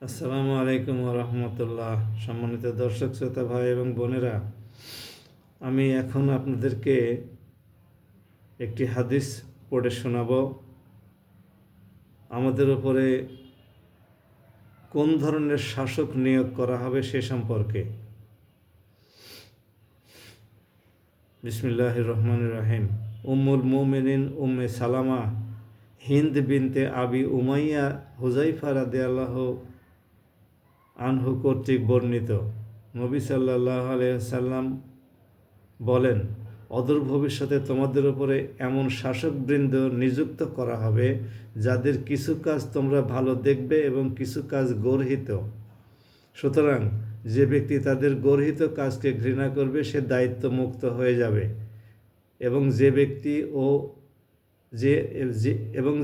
আসসালামু আলাইকুম রহমতুল্লাহ। সম্মানিত দর্শক শ্রোতা ভাই এবং বোনেরা, আমি এখন আপনাদেরকে একটি হাদিস পড়ে শোনাব। আমাদের উপরে কোন ধরনের শাসক নিয়োগ করা হবে সে সম্পর্কে। বিসমিল্লাহির রহমানির রহিম। উম্মুল মুমিনিন উম্মে সালামা হিন্দ বিনতে আবি উমাইয়া হুযায়ফা রাদিয়াল্লাহু আনহু কর্তৃক বর্ণিত, নবী সাল্লাল্লাহু আলাইহি সাল্লাম বলেন, অদূর ভবিষ্যতে তোমাদের উপরে এমন শাসকবৃন্দ নিযুক্ত করা হবে যাদের কিছু কাজ তোমরা ভালো দেখবে এবং কিছু কাজ গর্হিত। সুতরাং যে ব্যক্তি তাদের গর্হিত কাজকে ঘৃণা করবে সে দায়িত্ব মুক্ত হয়ে যাবে, এবং যে ব্যক্তি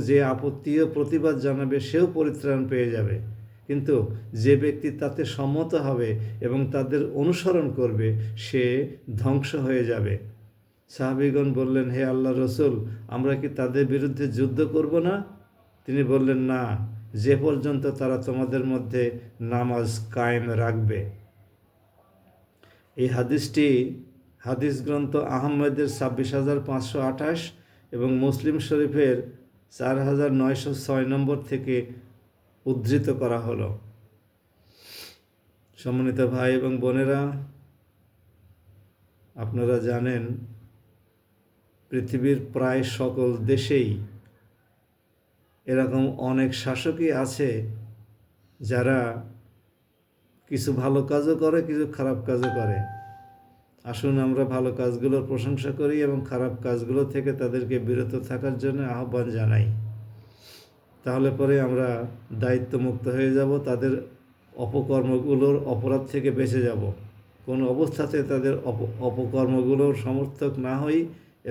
যে আপত্তি ও প্রতিবাদ জানাবে সেও পরিত্রাণ পেয়ে যাবে। কিন্তু যে ব্যক্তি তাতে সম্মত হবে এবং তাদের অনুসরণ করবে সে ধ্বংস হয়ে যাবে। সাহাবীগণ বললেন, হে আল্লাহর রসুল, আমরা কি তাদের বিরুদ্ধে যুদ্ধ করব না? তিনি বললেন, না, যে পর্যন্ত তারা তোমাদের মধ্যে নামাজ কায়েম রাখবে। এই হাদিসটি হাদিস গ্রন্থ আহমেদের 26,528 এবং মুসলিম শরীফের 4,906 নম্বর থেকে উদ্ধৃত করা হলো। সম্মানিত ভাই এবং বোনেরা, আপনারা জানেন পৃথিবীর প্রায় সকল দেশেই এরকম অনেক শাসকই আছে যারা কিছু ভালো কাজও করে, কিছু খারাপ কাজও করে। আসুন আমরা ভালো কাজগুলোর প্রশংসা করি এবং খারাপ কাজগুলো থেকে তাদেরকে বিরত থাকার জন্য আহ্বান জানাই। তাহলে পরে আমরা দায়িত্বমুক্ত হয়ে যাব, তাদের অপকর্মগুলোর অপরাধ থেকে বেঁচে যাব। কোনো অবস্থাতে তাদের অপকর্মগুলোর সমর্থক না হই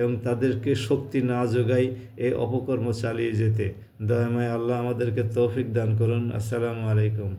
এবং তাদেরকে শক্তি না যোগাই এই অপকর্ম চালিয়ে যেতে। দয়াময় আল্লাহ আমাদেরকে তৌফিক দান করুন। আসসালামু আলাইকুম।